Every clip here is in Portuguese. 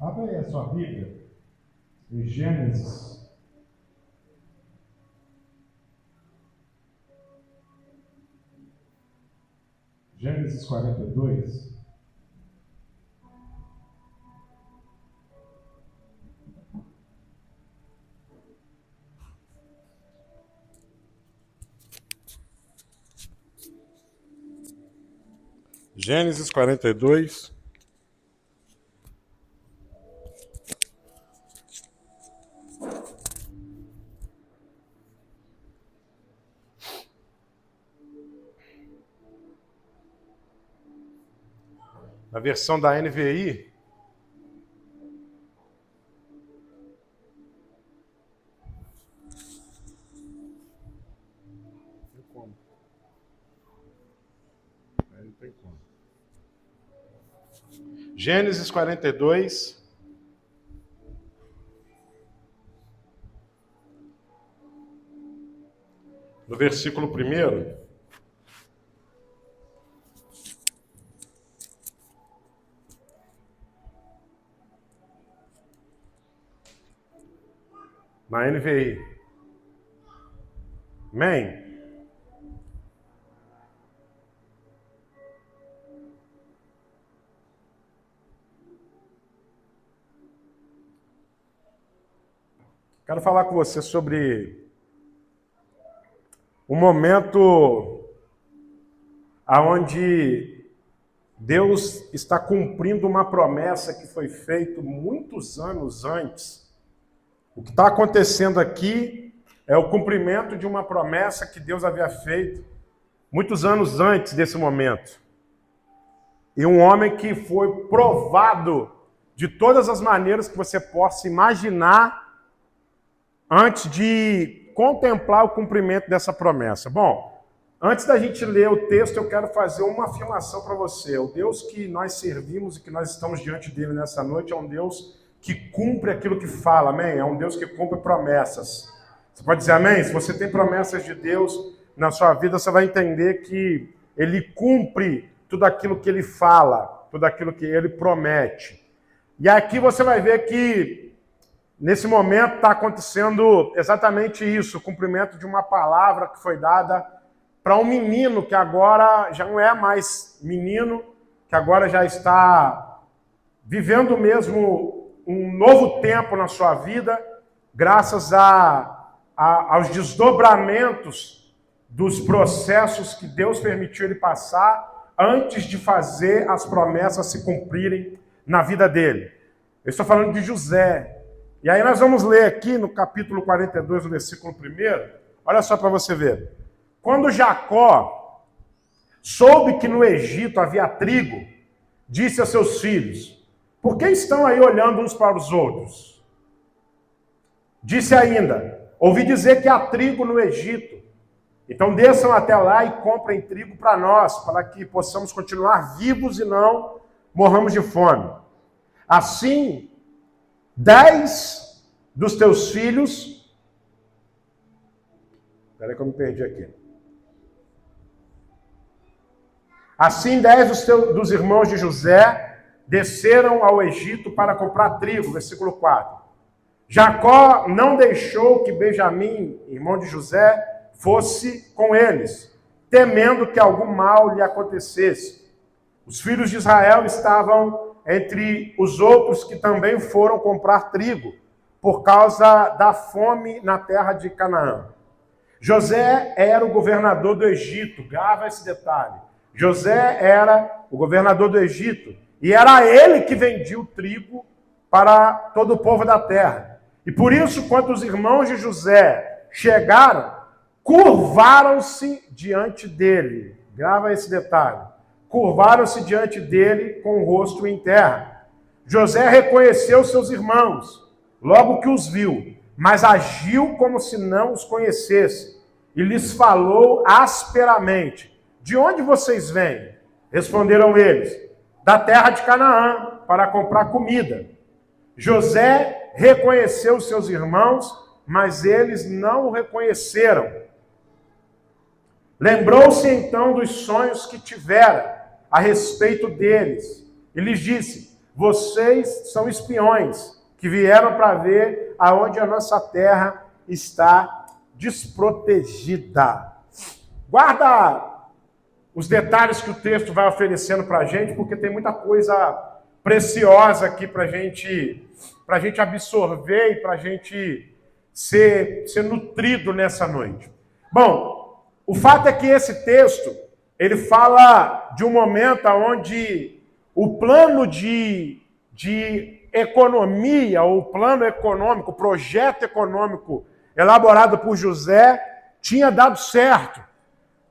Abre aí a sua Bíblia, em Gênesis. Gênesis 42. Gênesis 42. Na versão da NVI, Gênesis 42, no versículo 1. Na NVI. Amém? Quero falar com você sobre um momento onde Deus está cumprindo uma promessa que foi feita muitos anos antes. O que está acontecendo aqui é o cumprimento de uma promessa que Deus havia feito muitos anos antes desse momento. E um homem que foi provado de todas as maneiras que você possa imaginar antes de contemplar o cumprimento dessa promessa. Bom, antes da gente ler o texto, eu quero fazer uma afirmação para você. O Deus que nós servimos e que nós estamos diante dele nessa noite é um Deus que cumpre aquilo que fala, amém? É um Deus que cumpre promessas. Você pode dizer amém? Se você tem promessas de Deus na sua vida, você vai entender que ele cumpre tudo aquilo que ele fala, tudo aquilo que ele promete. E aqui você vai ver que nesse momento está acontecendo exatamente isso, o cumprimento de uma palavra que foi dada para um menino que agora já não é mais menino, que agora já está vivendo mesmo um novo tempo na sua vida, graças aos desdobramentos dos processos que Deus permitiu ele passar antes de fazer as promessas se cumprirem na vida dele. Eu estou falando de José. E aí nós vamos ler aqui no capítulo 42, no versículo 1, olha só para você ver. Quando Jacó soube que no Egito havia trigo, disse a seus filhos: por que estão aí olhando uns para os outros? Disse ainda: ouvi dizer que há trigo no Egito. Então desçam até lá e comprem trigo para nós, para que possamos continuar vivos e não morramos de fome. Assim, 10 dos teus filhos... Espera que eu me perdi aqui. Assim, 10 dos irmãos de José desceram ao Egito para comprar trigo. Versículo 4. Jacó não deixou que Benjamim, irmão de José, fosse com eles, temendo que algum mal lhe acontecesse. Os filhos de Israel estavam entre os outros que também foram comprar trigo, por causa da fome na terra de Canaã. José era o governador do Egito, grava esse detalhe. José era o governador do Egito, e era ele que vendia o trigo para todo o povo da terra. E por isso, quando os irmãos de José chegaram, curvaram-se diante dele. Grava esse detalhe. Curvaram-se diante dele com o rosto em terra. José reconheceu seus irmãos, logo que os viu, mas agiu como se não os conhecesse, e lhes falou asperamente: de onde vocês vêm? Responderam eles: da terra de Canaã, para comprar comida. José reconheceu seus irmãos, mas eles não o reconheceram. Lembrou-se então dos sonhos que tivera a respeito deles, e lhes disse: vocês são espiões que vieram para ver aonde a nossa terra está desprotegida. Guarda os detalhes que o texto vai oferecendo para a gente, porque tem muita coisa preciosa aqui para a gente absorver e para a gente ser nutrido nessa noite. Bom, o fato é que esse texto, ele fala de um momento onde o plano de economia, ou o plano econômico, o projeto econômico elaborado por José, tinha dado certo.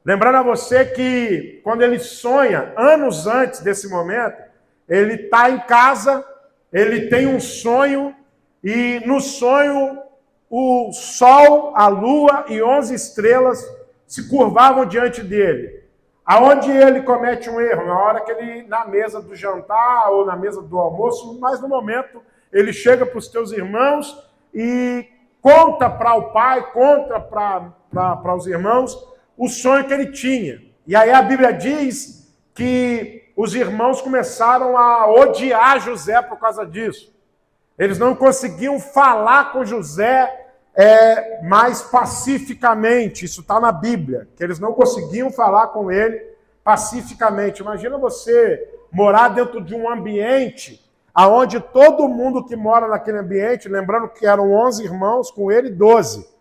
Lembrando a você que quando ele sonha, anos antes desse momento, ele está em casa, ele tem um sonho, e no sonho o sol, a lua e 11 estrelas se curvavam diante dele. Aonde ele comete um erro? Na hora que ele, na mesa do jantar ou na mesa do almoço, mas no momento ele chega para os teus irmãos e conta para o pai, conta para os irmãos o sonho que ele tinha. E aí a Bíblia diz que os irmãos começaram a odiar José por causa disso. Eles não conseguiam falar com José mais pacificamente. Isso está na Bíblia, que eles não conseguiam falar com ele pacificamente. Imagina você morar dentro de um ambiente onde todo mundo que mora naquele ambiente, lembrando que eram 11 irmãos, com ele 12.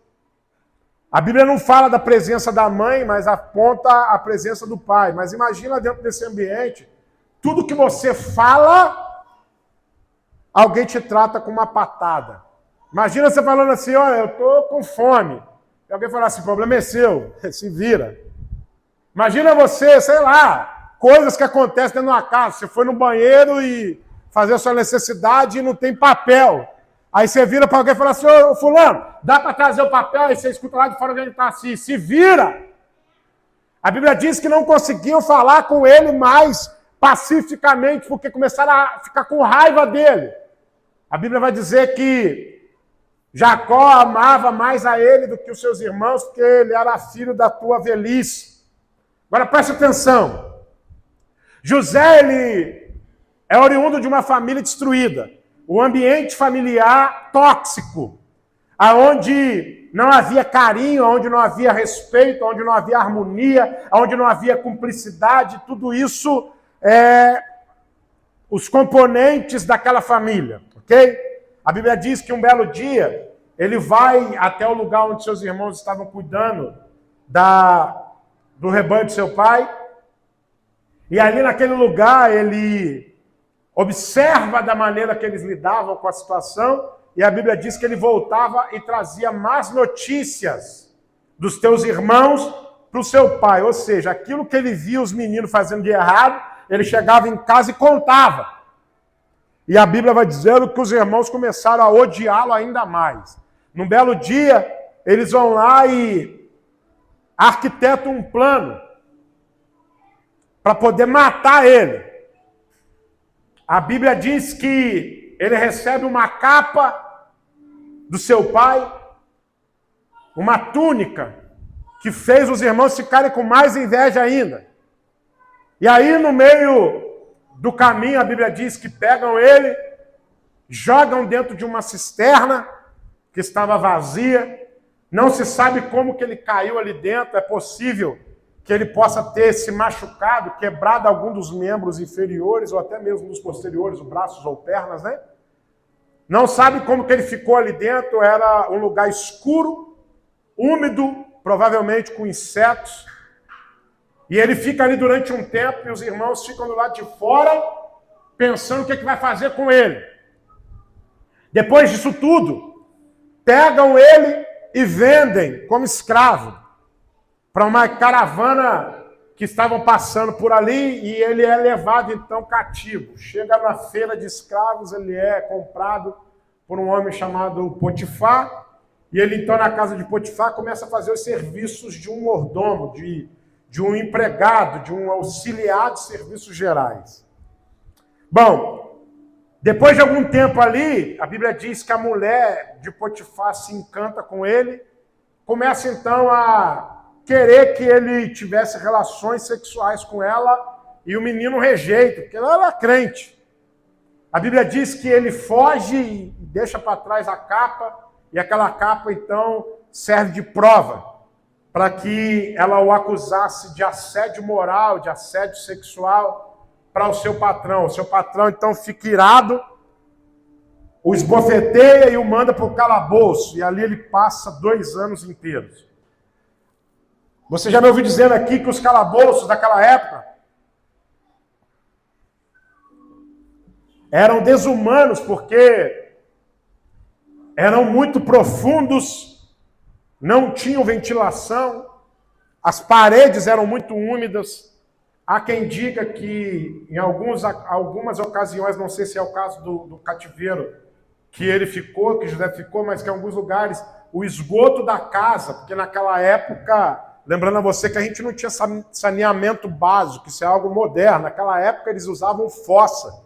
A Bíblia não fala da presença da mãe, mas aponta a presença do pai. Mas imagina dentro desse ambiente, tudo que você fala, alguém te trata com uma patada. Imagina você falando assim, olha, eu estou com fome. E alguém falar assim, o problema é seu, se vira. Imagina você, sei lá, coisas que acontecem dentro de uma casa. Você foi no banheiro e fazer a sua necessidade e não tem papel. Aí você vira para alguém e fala assim, ô fulano, dá para trazer o papel? Aí você escuta lá de fora alguém está assim, se vira. A Bíblia diz que não conseguiam falar com ele mais pacificamente, porque começaram a ficar com raiva dele. A Bíblia vai dizer que Jacó amava mais a ele do que os seus irmãos, porque ele era filho da tua velhice. Agora preste atenção. José, ele é oriundo de uma família destruída. O ambiente familiar tóxico, aonde não havia carinho, onde não havia respeito, onde não havia harmonia, onde não havia cumplicidade, tudo isso os componentes daquela família, ok? A Bíblia diz que um belo dia ele vai até o lugar onde seus irmãos estavam cuidando do rebanho de seu pai, e ali naquele lugar ele observa da maneira que eles lidavam com a situação, e a Bíblia diz que ele voltava e trazia más notícias dos teus irmãos para o seu pai. Ou seja, aquilo que ele via os meninos fazendo de errado, ele chegava em casa e contava. E a Bíblia vai dizendo que os irmãos começaram a odiá-lo ainda mais. Num belo dia, eles vão lá e arquitetam um plano para poder matar ele. A Bíblia diz que ele recebe uma capa do seu pai, uma túnica, que fez os irmãos ficarem com mais inveja ainda. E aí, no meio do caminho, a Bíblia diz que pegam ele, jogam dentro de uma cisterna que estava vazia. Não se sabe como que ele caiu ali dentro. É possível que ele possa ter se machucado, quebrado algum dos membros inferiores, ou até mesmo dos posteriores, os braços ou pernas, né? Não sabe como que ele ficou ali dentro. Era um lugar escuro, úmido, provavelmente com insetos. E ele fica ali durante um tempo, e os irmãos ficam do lado de fora, pensando o que vai fazer com ele. Depois disso tudo, pegam ele e vendem como escravo para uma caravana que estavam passando por ali, e ele é levado então cativo. Chega na feira de escravos, ele é comprado por um homem chamado Potifar, e ele então na casa de Potifar começa a fazer os serviços de um mordomo, de um empregado, de um auxiliar de serviços gerais. Bom, depois de algum tempo ali, a Bíblia diz que a mulher de Potifar se encanta com ele, começa então a querer que ele tivesse relações sexuais com ela, e o menino rejeita, porque ela era crente. A Bíblia diz que ele foge e deixa para trás a capa, e aquela capa, então, serve de prova para que ela o acusasse de assédio moral, de assédio sexual para o seu patrão. O seu patrão, então, fica irado, o esbofeteia e o manda para o calabouço, e ali ele passa 2 anos inteiros. Você já me ouviu dizendo aqui que os calabouços daquela época eram desumanos, porque eram muito profundos, não tinham ventilação, as paredes eram muito úmidas. Há quem diga que em algumas ocasiões, não sei se é o caso do cativeiro que ele ficou, que José ficou, mas que em alguns lugares o esgoto da casa, porque naquela época, lembrando a você que a gente não tinha saneamento básico, isso é algo moderno, naquela época eles usavam fossa.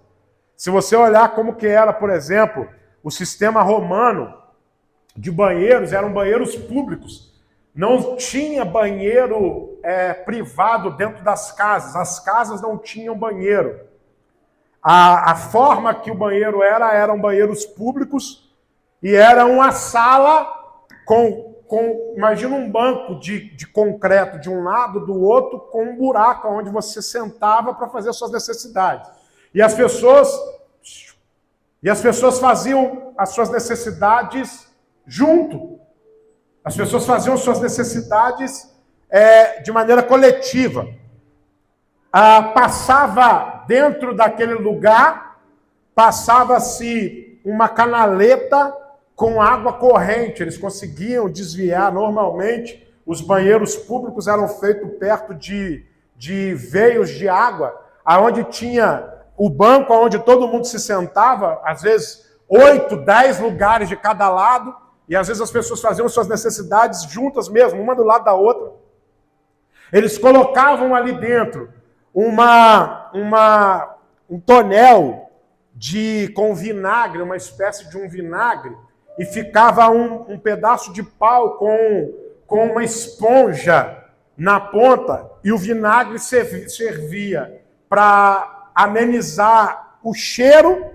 Se você olhar como que era, por exemplo, o sistema romano de banheiros, eram banheiros públicos. Não tinha banheiro privado dentro das casas. As casas não tinham banheiro. A forma que o banheiro eram banheiros públicos e era uma sala imagina um banco de concreto de um lado, do outro, com um buraco onde você sentava para fazer as suas necessidades. E as pessoas faziam as suas necessidades junto. As pessoas faziam suas necessidades de maneira coletiva. Passava dentro daquele lugar, passava-se uma canaleta com água corrente. Eles conseguiam desviar normalmente. Os banheiros públicos eram feitos perto de veios de água, aonde tinha o banco onde todo mundo se sentava, às vezes 8, 10 lugares de cada lado, e às vezes as pessoas faziam suas necessidades juntas mesmo, uma do lado da outra. Eles colocavam ali dentro um tonel com vinagre, uma espécie de um vinagre, e ficava um pedaço de pau com uma esponja na ponta, e o vinagre servia para amenizar o cheiro,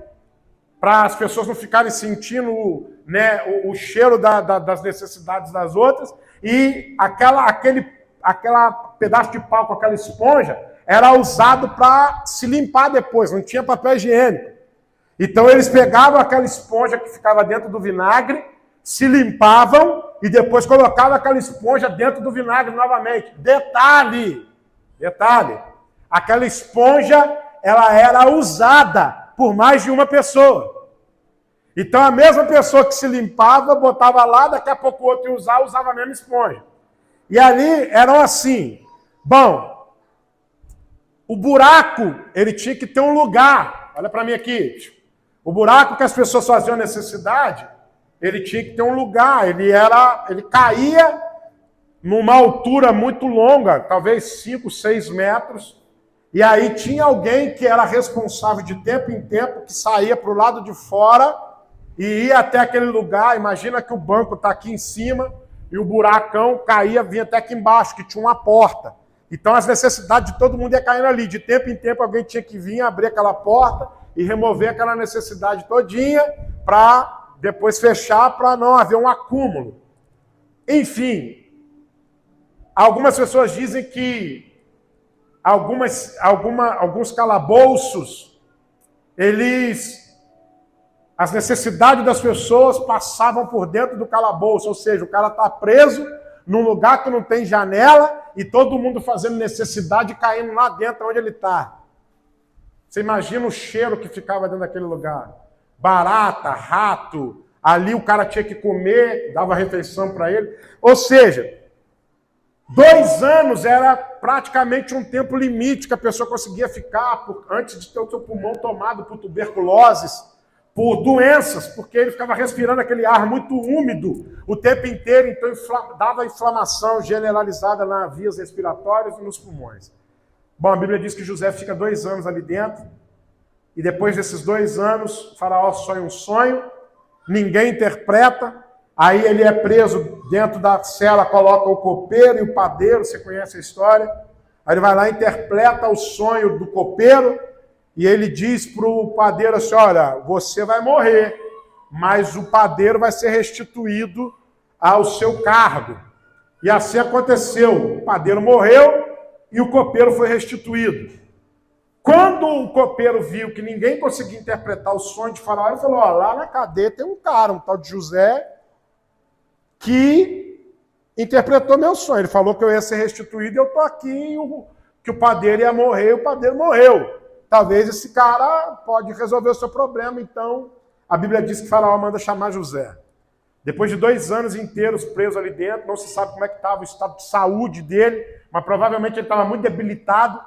para as pessoas não ficarem sentindo o cheiro das necessidades das outras, e aquele pedaço de pau com aquela esponja era usado para se limpar depois, não tinha papel higiênico. Então eles pegavam aquela esponja que ficava dentro do vinagre, se limpavam e depois colocavam aquela esponja dentro do vinagre novamente. Detalhe, aquela esponja ela era usada por mais de uma pessoa. Então a mesma pessoa que se limpava, botava lá, daqui a pouco o outro ia usava a mesma esponja. E ali eram assim. Bom, o buraco, ele tinha que ter um lugar. Olha para mim aqui. O buraco que as pessoas faziam necessidade, ele tinha que ter um lugar. Ele caía numa altura muito longa, talvez 5, 6 metros. E aí tinha alguém que era responsável de tempo em tempo, que saía para o lado de fora e ia até aquele lugar. Imagina que o banco está aqui em cima e o buracão vinha até aqui embaixo, que tinha uma porta. Então as necessidades de todo mundo ia caindo ali. De tempo em tempo alguém tinha que vir, abrir aquela porta e remover aquela necessidade todinha para depois fechar, para não haver um acúmulo. Enfim, algumas pessoas dizem que alguns calabouços, as necessidades das pessoas passavam por dentro do calabouço, ou seja, o cara está preso num lugar que não tem janela e todo mundo fazendo necessidade caindo lá dentro onde ele está. Você imagina o cheiro que ficava dentro daquele lugar. Barata, rato, ali o cara tinha que comer, dava refeição para ele. Ou seja, 2 anos era praticamente um tempo limite que a pessoa conseguia ficar antes de ter o seu pulmão tomado por tuberculoses, por doenças, porque ele ficava respirando aquele ar muito úmido o tempo inteiro, então dava inflamação generalizada nas vias respiratórias e nos pulmões. Bom, a Bíblia diz que José fica 2 anos ali dentro, e depois desses 2 anos, o faraó sonha um sonho, ninguém interpreta, aí ele é preso dentro da cela, coloca o copeiro e o padeiro, você conhece a história, aí ele vai lá e interpreta o sonho do copeiro, e ele diz para o padeiro assim, olha, você vai morrer, mas o padeiro vai ser restituído ao seu cargo. E assim aconteceu. O padeiro morreu e o copeiro foi restituído. Quando o copeiro viu que ninguém conseguia interpretar o sonho de Faraó, ele falou, lá na cadeia tem um cara, um tal de José, que interpretou meu sonho. Ele falou que eu ia ser restituído e eu estou aqui, que o padeiro ia morrer e o padeiro morreu. Talvez esse cara pode resolver o seu problema. Então, a Bíblia diz que Faraó manda chamar José. Depois de 2 anos inteiros preso ali dentro, não se sabe como é que estava o estado de saúde dele, mas provavelmente ele estava muito debilitado,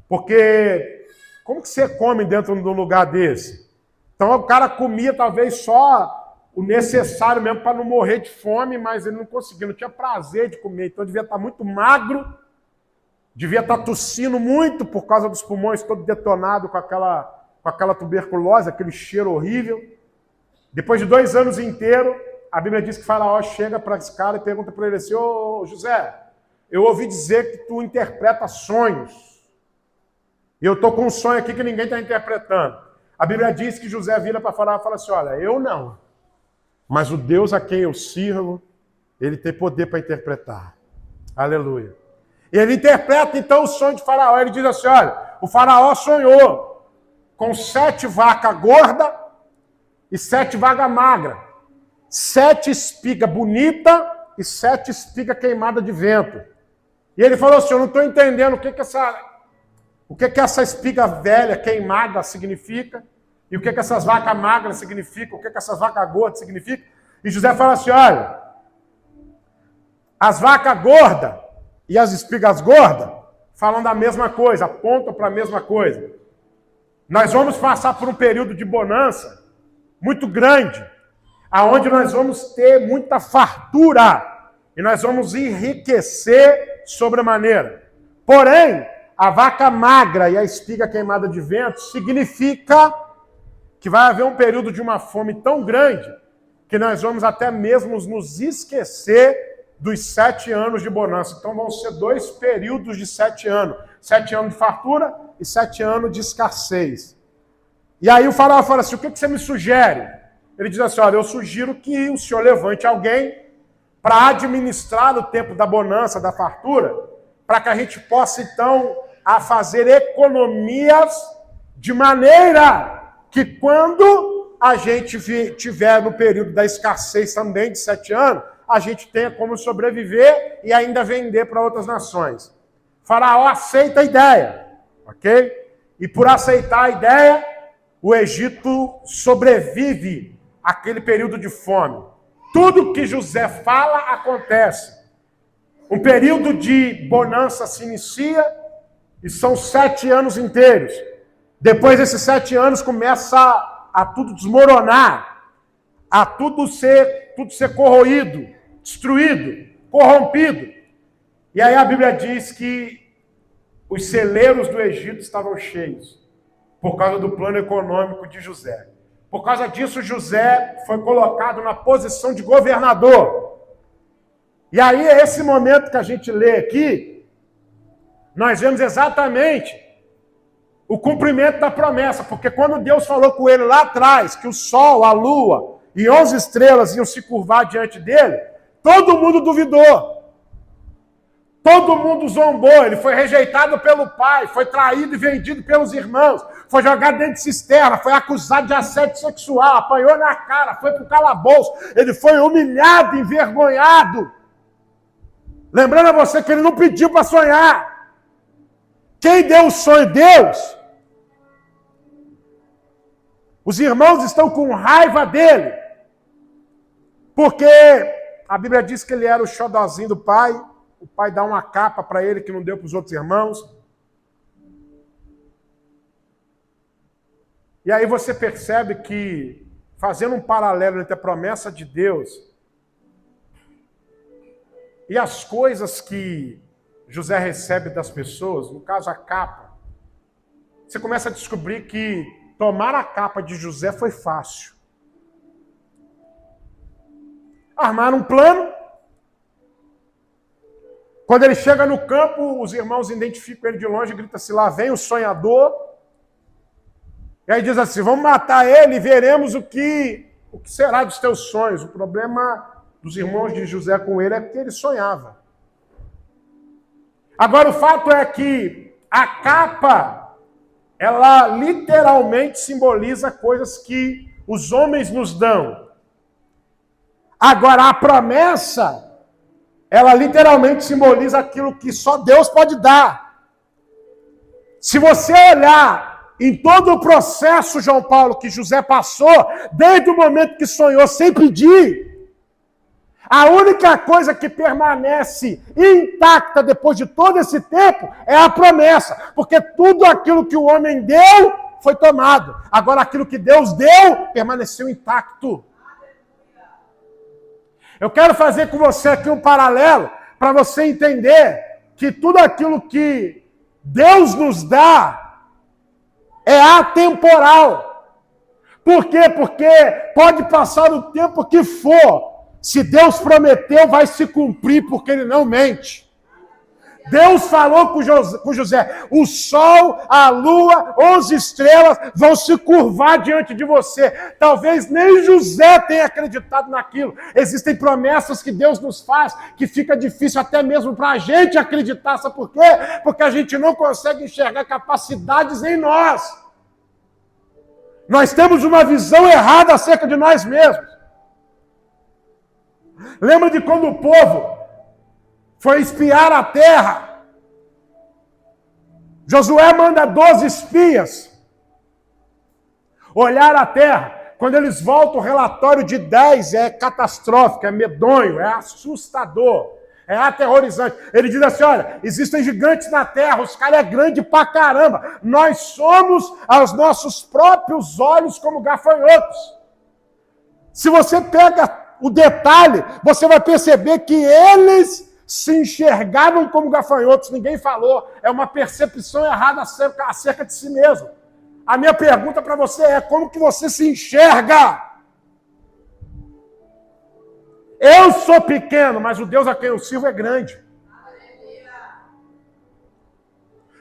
porque como que você come dentro de um lugar desse? Então o cara comia talvez só o necessário mesmo para não morrer de fome, mas ele não conseguia, não tinha prazer de comer, então devia estar muito magro, devia estar tossindo muito por causa dos pulmões todo detonado com aquela tuberculose, aquele cheiro horrível. Depois de 2 anos inteiros, a Bíblia diz que Faraó chega para esse cara e pergunta para ele assim, ô José, eu ouvi dizer que tu interpreta sonhos. E eu estou com um sonho aqui que ninguém está interpretando. A Bíblia diz que José vira para Faraó e fala assim, olha, eu não. Mas o Deus a quem eu sirvo, ele tem poder para interpretar. Aleluia. E ele interpreta então o sonho de Faraó. Ele diz assim, olha, o Faraó sonhou com 7 vacas gordas e 7 vacas magras. 7 espigas bonitas e 7 espigas queimadas de vento. E ele falou assim, eu não estou entendendo o que essa espiga velha, queimada, significa, e o que essas vacas magras significam, o que essas vacas gordas significam. E José fala assim, olha, as vacas gordas e as espigas gordas falam da mesma coisa, apontam para a mesma coisa. Nós vamos passar por um período de bonança muito grande, aonde nós vamos ter muita fartura e nós vamos enriquecer sobremaneira. Porém, a vaca magra e a espiga queimada de vento significa que vai haver um período de uma fome tão grande que nós vamos até mesmo nos esquecer dos 7 anos de bonança. Então vão ser 2 períodos de 7 anos. 7 anos de fartura e 7 anos de escassez. E aí o faraó fala assim, o que você me sugere? Ele diz assim, olha, eu sugiro que o senhor levante alguém para administrar o tempo da bonança, da fartura, para que a gente possa, então, a fazer economias de maneira que quando a gente tiver no período da escassez também de 7 anos, a gente tenha como sobreviver e ainda vender para outras nações. Faraó aceita a ideia, ok? E por aceitar a ideia, o Egito sobrevive àquele período de fome. Tudo que José fala acontece. Um período de bonança se inicia e são 7 anos inteiros. Depois desses 7 anos começa a tudo desmoronar, a tudo ser corroído, destruído, corrompido. E aí a Bíblia diz que os celeiros do Egito estavam cheios por causa do plano econômico de José. Por causa disso, José foi colocado na posição de governador. E aí, é esse momento que a gente lê aqui, nós vemos exatamente o cumprimento da promessa, porque quando Deus falou com ele lá atrás, que o sol, a lua e 11 estrelas iam se curvar diante dele, todo mundo duvidou. Todo mundo zombou, ele foi rejeitado pelo pai, foi traído e vendido pelos irmãos, foi jogado dentro de cisterna, foi acusado de assédio sexual, apanhou na cara, foi para o calabouço, ele foi humilhado, envergonhado. Lembrando a você que ele não pediu para sonhar. Quem deu o sonho? Deus. Os irmãos estão com raiva dele, porque a Bíblia diz que ele era o xodozinho do pai. O pai dá uma capa para ele que não deu para os outros irmãos. E aí você percebe que, fazendo um paralelo entre a promessa de Deus e as coisas que José recebe das pessoas, no caso a capa, você começa a descobrir que tomar a capa de José foi fácil. Armaram um plano. Quando ele chega no campo, os irmãos identificam ele de longe e gritam assim, lá vem o sonhador. E aí diz assim, vamos matar ele e veremos o que será dos teus sonhos. O problema dos irmãos de José com ele é que ele sonhava. Agora, o fato é que a capa, ela literalmente simboliza coisas que os homens nos dão. Agora, a promessa, ela literalmente simboliza aquilo que só Deus pode dar. Se você olhar em todo o processo, João Paulo, que José passou, desde o momento que sonhou sem pedir, a única coisa que permanece intacta depois de todo esse tempo é a promessa. Porque tudo aquilo que o homem deu foi tomado. Agora aquilo que Deus deu permaneceu intacto. Eu quero fazer com você aqui um paralelo para você entender que tudo aquilo que Deus nos dá é atemporal. Por quê? Porque pode passar o tempo que for. Se Deus prometeu, vai se cumprir, porque Ele não mente. Deus falou com José, o sol, a lua, 11 estrelas vão se curvar diante de você. Talvez nem José tenha acreditado naquilo. Existem promessas que Deus nos faz, que fica difícil até mesmo para a gente acreditar. Sabe por quê? Porque a gente não consegue enxergar capacidades em nós. Nós temos uma visão errada acerca de nós mesmos. Lembra de quando o povo foi espiar a terra? Josué manda 12 espias olhar a terra. Quando eles voltam, o relatório de 10 é catastrófico, é medonho, é assustador, é aterrorizante. Ele diz assim, olha, existem gigantes na terra, os caras é grande pra caramba. Nós somos aos nossos próprios olhos como gafanhotos. Se você pega o detalhe, você vai perceber que eles se enxergavam como gafanhotos, ninguém falou. É uma percepção errada acerca de si mesmo. A minha pergunta para você é, como que você se enxerga? Eu sou pequeno, mas o Deus a quem eu sirvo é grande.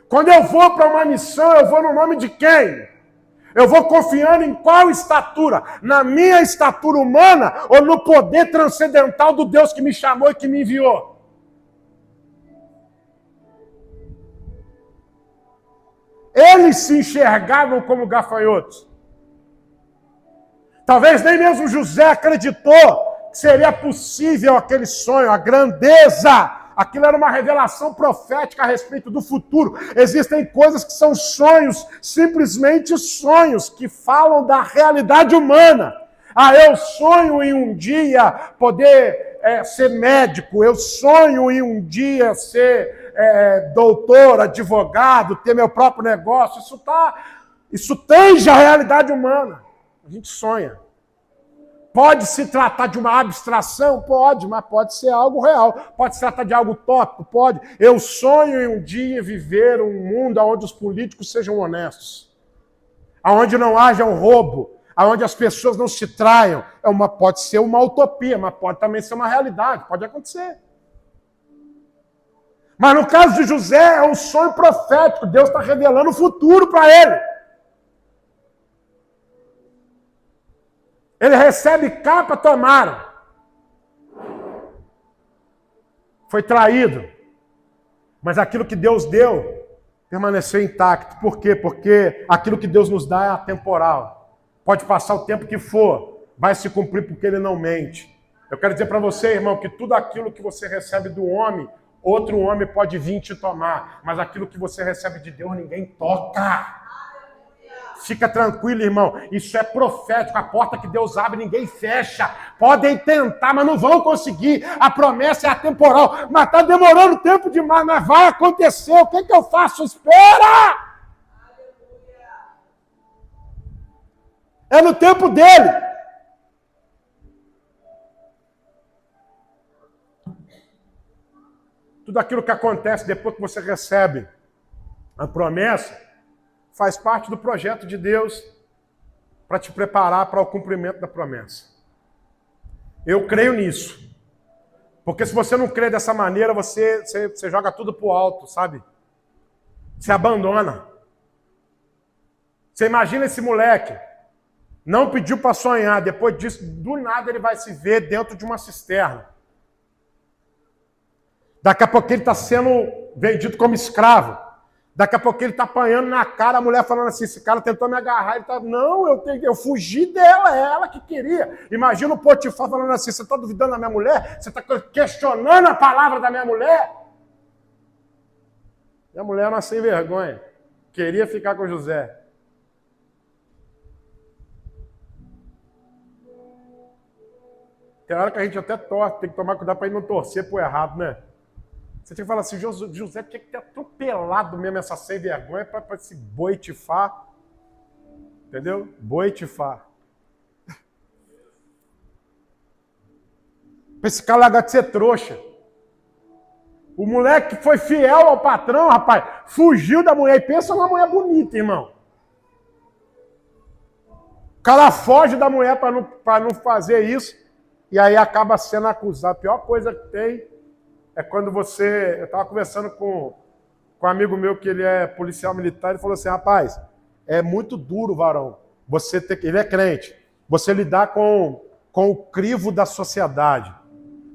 Quando eu vou para uma missão, eu vou no nome de quem? Eu vou confiando em qual estatura? Na minha estatura humana ou no poder transcendental do Deus que me chamou e que me enviou? Eles se enxergavam como gafanhotos. Talvez nem mesmo José acreditou que seria possível aquele sonho, a grandeza. Aquilo era uma revelação profética a respeito do futuro. Existem coisas que são sonhos, simplesmente sonhos, que falam da realidade humana. Eu sonho em um dia poder ser médico, eu sonho em um dia ser doutor, advogado, ter meu próprio negócio. Isso tange a realidade humana. A gente sonha. Pode se tratar de uma abstração? Pode, mas pode ser algo real. Pode se tratar de algo utópico? Pode. Eu sonho em um dia viver um mundo onde os políticos sejam honestos, onde não haja um roubo, onde as pessoas não se traiam. Pode ser uma utopia, mas pode também ser uma realidade. Pode acontecer. Mas no caso de José, é um sonho profético. Deus está revelando o futuro para ele. Ele recebe capa, tomaram. Foi traído. Mas aquilo que Deus deu permaneceu intacto. Por quê? Porque aquilo que Deus nos dá é atemporal. Pode passar o tempo que for, vai se cumprir porque Ele não mente. Eu quero dizer para você, irmão, que tudo aquilo que você recebe do homem, outro homem pode vir te tomar. Mas aquilo que você recebe de Deus, ninguém toca. Fica tranquilo, irmão. Isso é profético. A porta que Deus abre, ninguém fecha. Podem tentar, mas não vão conseguir. A promessa é atemporal. Mas está demorando tempo demais. Mas vai acontecer. O que eu faço? Espera! É no tempo dele. Tudo aquilo que acontece depois que você recebe a promessa faz parte do projeto de Deus para te preparar para o cumprimento da promessa. Eu creio nisso. Porque se você não crê dessa maneira, você joga tudo para o alto, sabe? Se abandona. Você imagina esse moleque, não pediu para sonhar, depois disso, do nada ele vai se ver dentro de uma cisterna. Daqui a pouco ele está sendo vendido como escravo. Daqui a pouco ele está apanhando na cara, a mulher falando assim, esse cara tentou me agarrar, ele está, não, eu fugi dela, é ela que queria. Imagina o Potifar falando assim, você está duvidando da minha mulher? Você está questionando a palavra da minha mulher? E a mulher era sem vergonha, queria ficar com José. Tem hora que a gente até torce, tem que tomar cuidado para ele não torcer pro errado, né? Você tinha que falar assim, José tinha que ter atropelado mesmo essa sem vergonha para esse Boitifar. Entendeu? Boitifar. Para esse cara largar de ser trouxa. O moleque foi fiel ao patrão, rapaz, fugiu da mulher. E pensa numa mulher bonita, irmão. O cara foge da mulher para não fazer isso. E aí acaba sendo acusado. A pior coisa que tem é quando você... Eu estava conversando com um amigo meu que ele é policial militar, ele falou assim, rapaz, é muito duro, varão, você ter que... Ele é crente. Você lidar com o crivo da sociedade.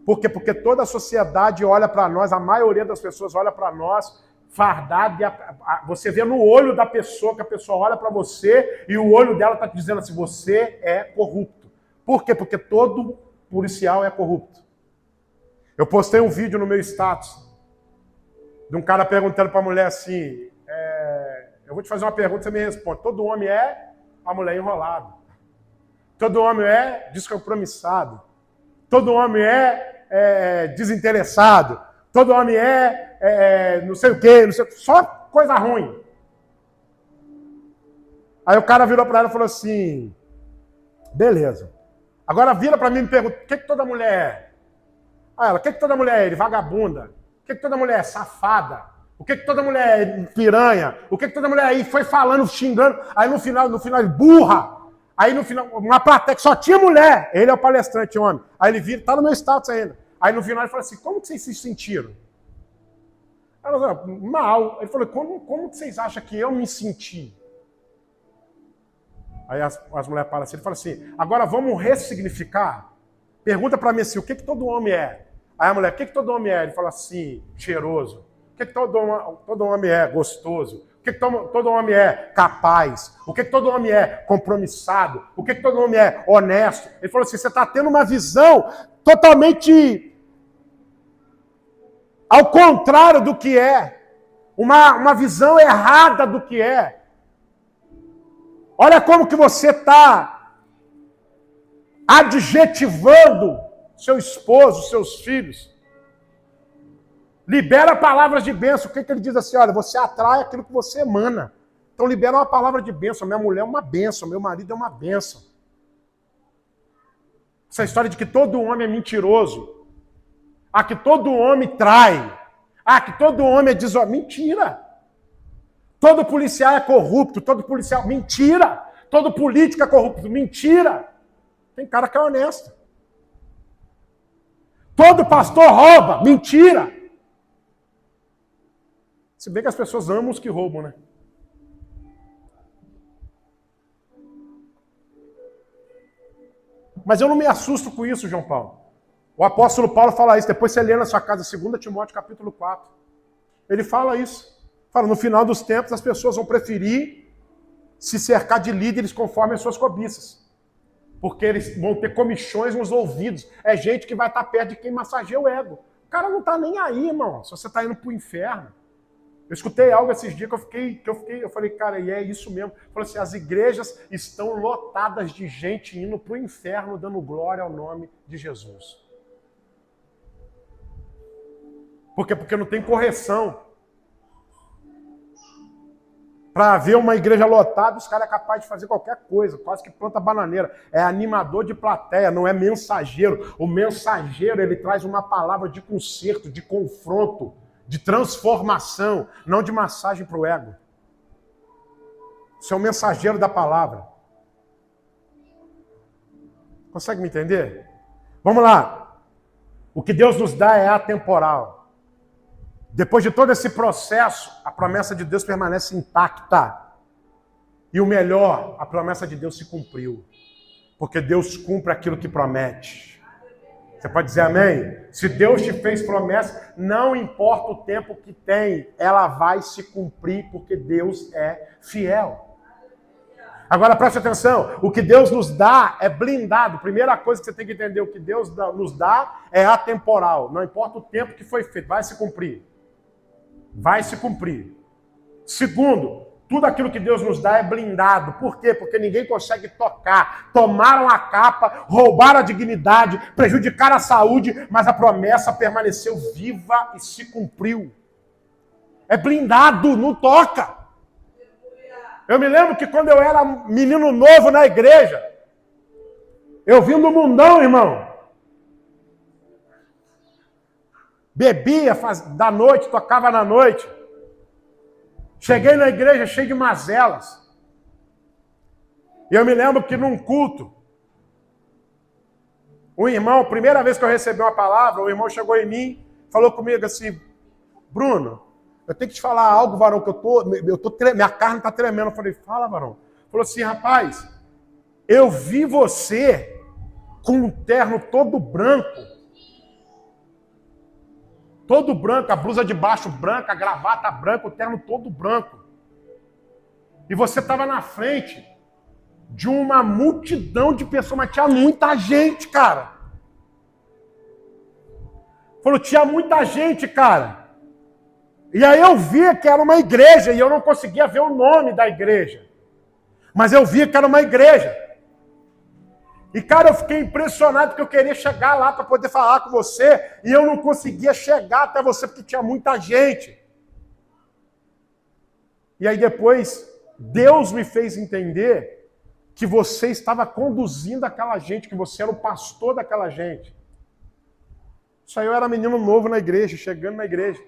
Por quê? Porque toda a sociedade olha para nós, a maioria das pessoas olha para nós fardado, e você vê no olho da pessoa, que a pessoa olha para você e o olho dela está te dizendo assim, você é corrupto. Por quê? Porque todo policial é corrupto. Eu postei um vídeo no meu status de um cara perguntando para a mulher assim, eu vou te fazer uma pergunta, você me responde. Todo homem é? A mulher enrolado. Todo homem é descompromissado. Todo homem é desinteressado. Todo homem não sei o quê, não sei, só coisa ruim. Aí o cara virou para ela e falou assim, beleza. Agora vira para mim e me pergunta, o que toda mulher é? Aí ela, o que toda mulher é? Ele, vagabunda. O que toda mulher é? Safada. O que toda mulher é? Piranha. O que toda mulher é? E foi falando, xingando. Aí no final ele, burra. Aí no final, uma plateia que só tinha mulher. Ele é o palestrante, homem. Aí ele vira, tá no meu status ainda. Aí no final ele falou assim, como que vocês se sentiram? Ela falou, mal. Ele falou, como que vocês acham que eu me senti? Aí as mulheres param assim, ele fala assim, agora vamos ressignificar? Pergunta para mim assim, o que todo homem é? Aí a mulher, o que todo homem é? Ele fala assim, cheiroso. O que todo homem é? Gostoso. O que todo homem é? Capaz. O que todo homem é? Compromissado. O que todo homem é? Honesto. Ele falou assim, você está tendo uma visão totalmente ao contrário do que é. Uma visão errada do que é. Olha como que você está adjetivando seu esposo, seus filhos. Libera palavras de bênção. O que ele diz assim? Olha, você atrai aquilo que você emana. Então libera uma palavra de bênção. Minha mulher é uma bênção, meu marido é uma bênção. Essa história de que todo homem é mentiroso. Que todo homem trai. Que todo homem é desonesto. Mentira. Todo policial é corrupto. Todo policial... Mentira. Todo político é corrupto. Mentira. Tem cara que é honesto. Todo pastor rouba. Mentira. Se bem que as pessoas amam os que roubam, né? Mas eu não me assusto com isso, João Paulo. O apóstolo Paulo fala isso. Depois você lê na sua casa, 2 Timóteo capítulo 4. Ele fala isso. Fala, no final dos tempos as pessoas vão preferir se cercar de líderes conforme as suas cobiças. Porque eles vão ter comichões nos ouvidos. É gente que vai estar perto de quem massageia o ego. O cara não está nem aí, irmão. Se você está indo para o inferno. Eu escutei algo esses dias eu falei, cara, e é isso mesmo. Falei assim, as igrejas estão lotadas de gente indo para o inferno, dando glória ao nome de Jesus. Por quê? Porque não tem correção. Para ver uma igreja lotada, os caras é capaz de fazer qualquer coisa, quase que planta bananeira. É animador de plateia, não é mensageiro. O mensageiro, ele traz uma palavra de conserto, de confronto, de transformação, não de massagem para o ego. Você é o mensageiro da palavra. Consegue me entender? Vamos lá. O que Deus nos dá é atemporal. Depois de todo esse processo, a promessa de Deus permanece intacta. E o melhor, a promessa de Deus se cumpriu. Porque Deus cumpre aquilo que promete. Você pode dizer amém? Se Deus te fez promessa, não importa o tempo que tem, ela vai se cumprir porque Deus é fiel. Agora preste atenção, o que Deus nos dá é blindado. Primeira coisa que você tem que entender, o que Deus nos dá é atemporal. Não importa o tempo que foi feito, vai se cumprir. Vai se cumprir. Segundo, tudo aquilo que Deus nos dá é blindado. Por quê? Porque ninguém consegue tocar. Tomaram a capa, roubaram a dignidade, prejudicaram a saúde, mas a promessa permaneceu viva e se cumpriu. É blindado, não toca. Eu me lembro que quando eu era menino novo na igreja, eu vim do mundão, irmão. Bebia da noite, tocava na noite. Cheguei na igreja cheio de mazelas. E eu me lembro que num culto, o irmão, primeira vez que eu recebi uma palavra, o irmão chegou em mim, falou comigo assim, Bruno, eu tenho que te falar algo, varão, que minha carne está tremendo. Eu falei, fala, varão. Falou assim, rapaz, eu vi você com um terno todo branco, a blusa de baixo branca, a gravata branca, o terno todo branco. E você estava na frente de uma multidão de pessoas, mas tinha muita gente, cara. Falou, tinha muita gente, cara. E aí eu via que era uma igreja, e eu não conseguia ver o nome da igreja. Mas eu via que era uma igreja. E, cara, eu fiquei impressionado porque eu queria chegar lá para poder falar com você e eu não conseguia chegar até você porque tinha muita gente. E aí depois, Deus me fez entender que você estava conduzindo aquela gente, que você era o pastor daquela gente. Isso aí eu era menino novo na igreja, chegando na igreja.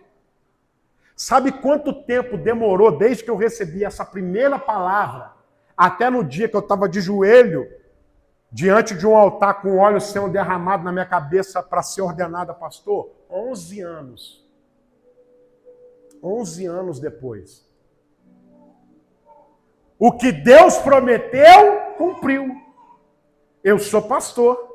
Sabe quanto tempo demorou desde que eu recebi essa primeira palavra até no dia que eu estava de joelho diante de um altar com óleo sendo derramado na minha cabeça para ser ordenado a pastor? 11 anos. 11 anos depois. O que Deus prometeu, cumpriu. Eu sou pastor.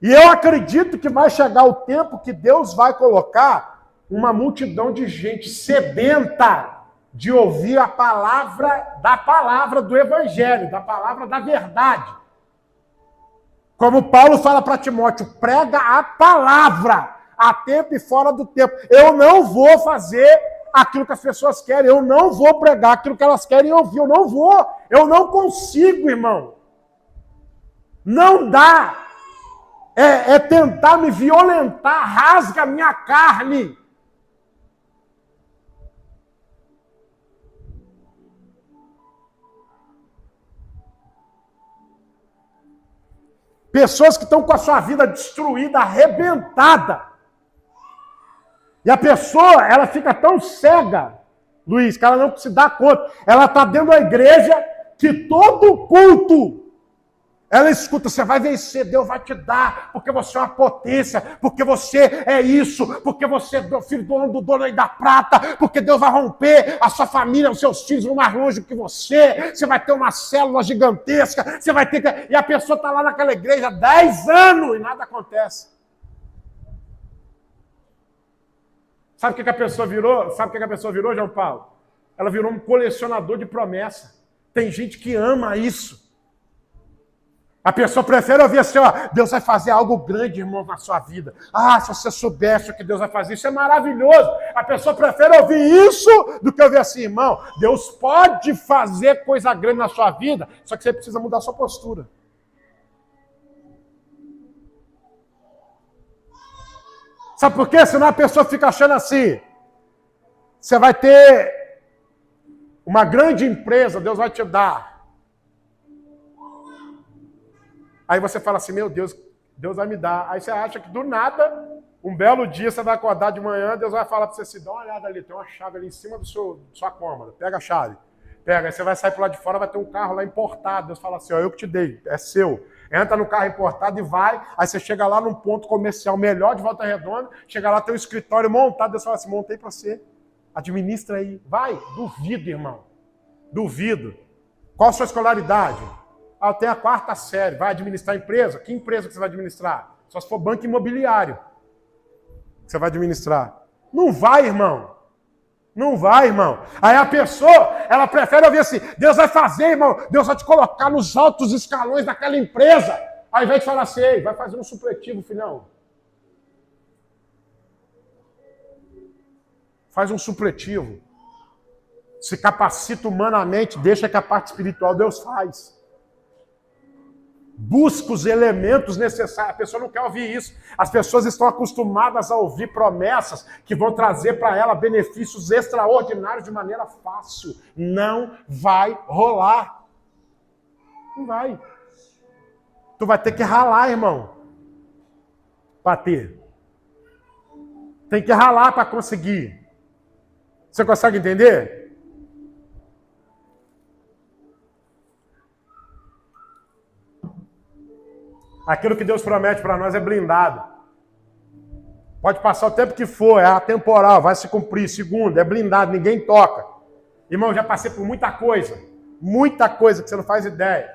E eu acredito que vai chegar o tempo que Deus vai colocar uma multidão de gente sedenta de ouvir a palavra do Evangelho, da palavra da verdade. Como Paulo fala para Timóteo, prega a palavra, a tempo e fora do tempo. Eu não vou fazer aquilo que as pessoas querem, eu não vou pregar aquilo que elas querem ouvir, eu não consigo, irmão. Não dá. É tentar me violentar, rasga a minha carne. Pessoas que estão com a sua vida destruída, arrebentada. E a pessoa, ela fica tão cega, Luiz, que ela não se dá conta. Ela está dentro da igreja que todo culto ela escuta, você vai vencer, Deus vai te dar, porque você é uma potência, porque você é isso, porque você é filho do dono aí da prata, porque Deus vai romper a sua família, os seus filhos vão mais longe que você vai ter uma célula gigantesca, você vai ter que... E a pessoa está lá naquela igreja há 10 anos e nada acontece. Sabe o que a pessoa virou? Sabe o que a pessoa virou, João Paulo? Ela virou um colecionador de promessa. Tem gente que ama isso. A pessoa prefere ouvir assim, ó, Deus vai fazer algo grande, irmão, na sua vida. Ah, se você soubesse o que Deus vai fazer, isso é maravilhoso. A pessoa prefere ouvir isso do que ouvir assim, irmão, Deus pode fazer coisa grande na sua vida, só que você precisa mudar a sua postura. Sabe por quê? Senão a pessoa fica achando assim, você vai ter uma grande empresa, Deus vai te dar. Aí você fala assim, meu Deus, Deus vai me dar. Aí você acha que do nada, um belo dia você vai acordar de manhã, Deus vai falar para você assim, dá uma olhada ali, tem uma chave ali em cima da sua cômoda, pega a chave. Pega, aí você vai sair para lá de fora, vai ter um carro lá importado. Deus fala assim, ó, eu que te dei, é seu. Entra no carro importado e vai, aí você chega lá num ponto comercial melhor de Volta Redonda, chega lá, tem um escritório montado, Deus fala assim, montei para você. Administra aí. Vai. Duvido, irmão. Duvido. Qual a sua escolaridade? Eu tenho a 4ª série. Vai administrar empresa? Que empresa que você vai administrar? Só se for banco imobiliário que você vai administrar. Não vai, irmão. Não vai, irmão. Aí a pessoa, ela prefere ouvir assim, Deus vai fazer, irmão. Deus vai te colocar nos altos escalões daquela empresa. Ao invés de falar assim, ei, vai fazer um supletivo, filhão. Faz um supletivo. Se capacita humanamente, deixa que a parte espiritual Deus faz. Busca os elementos necessários. A pessoa não quer ouvir isso. As pessoas estão acostumadas a ouvir promessas que vão trazer para ela benefícios extraordinários de maneira fácil. Não vai rolar. Não vai. Tu vai ter que ralar, irmão. Para ter. Tem que ralar para conseguir. Você consegue entender? Aquilo que Deus promete para nós é blindado. Pode passar o tempo que for, é atemporal, vai se cumprir. Segundo, é blindado, ninguém toca. Irmão, já passei por muita coisa que você não faz ideia.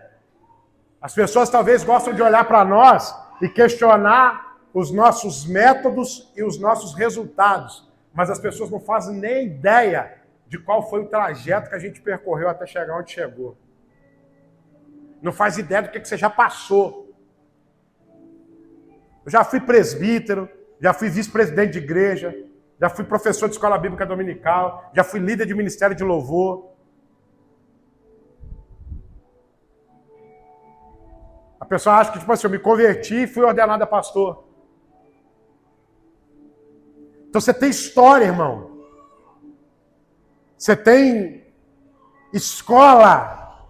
As pessoas talvez gostam de olhar para nós e questionar os nossos métodos e os nossos resultados. Mas as pessoas não fazem nem ideia de qual foi o trajeto que a gente percorreu até chegar onde chegou. Não faz ideia do que você já passou. Eu já fui presbítero, já fui vice-presidente de igreja, já fui professor de escola bíblica dominical, já fui líder de ministério de louvor. A pessoa acha que, tipo assim, eu me converti e fui ordenado a pastor. Então você tem história, irmão. Você tem escola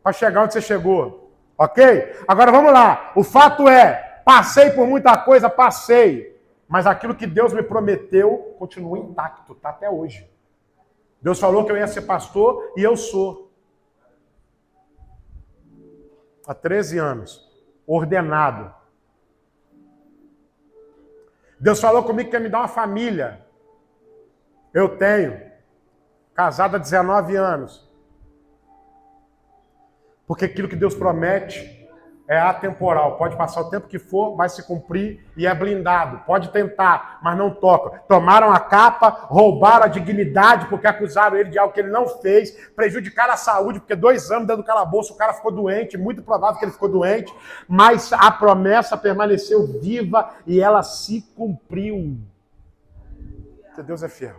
para chegar onde você chegou. Ok? Agora vamos lá. O fato é, passei por muita coisa, passei. Mas aquilo que Deus me prometeu continua intacto, está até hoje. Deus falou que eu ia ser pastor e eu sou. Há 13 anos. Ordenado. Deus falou comigo que ia me dar uma família. Eu tenho. Casado há 19 anos. Porque aquilo que Deus promete é atemporal. Pode passar o tempo que for, vai se cumprir e é blindado. Pode tentar, mas não toca. Tomaram a capa, roubaram a dignidade porque acusaram ele de algo que ele não fez, prejudicaram a saúde, porque 2 anos dentro do calabouço o cara ficou doente, muito provável que ele ficou doente, mas a promessa permaneceu viva e ela se cumpriu. Porque Deus é fiel.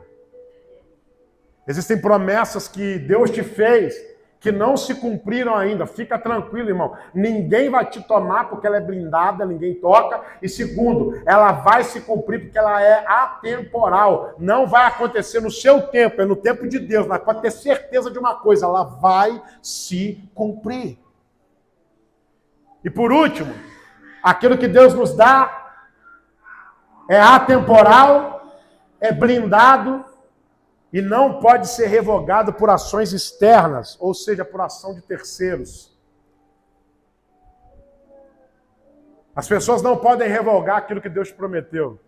Existem promessas que Deus te fez que não se cumpriram ainda. Fica tranquilo, irmão. Ninguém vai te tomar porque ela é blindada, ninguém toca. E segundo, ela vai se cumprir porque ela é atemporal. Não vai acontecer no seu tempo, é no tempo de Deus. Mas pode ter certeza de uma coisa, ela vai se cumprir. E por último, aquilo que Deus nos dá é atemporal, é blindado, e não pode ser revogado por ações externas, ou seja, por ação de terceiros. As pessoas não podem revogar aquilo que Deus prometeu.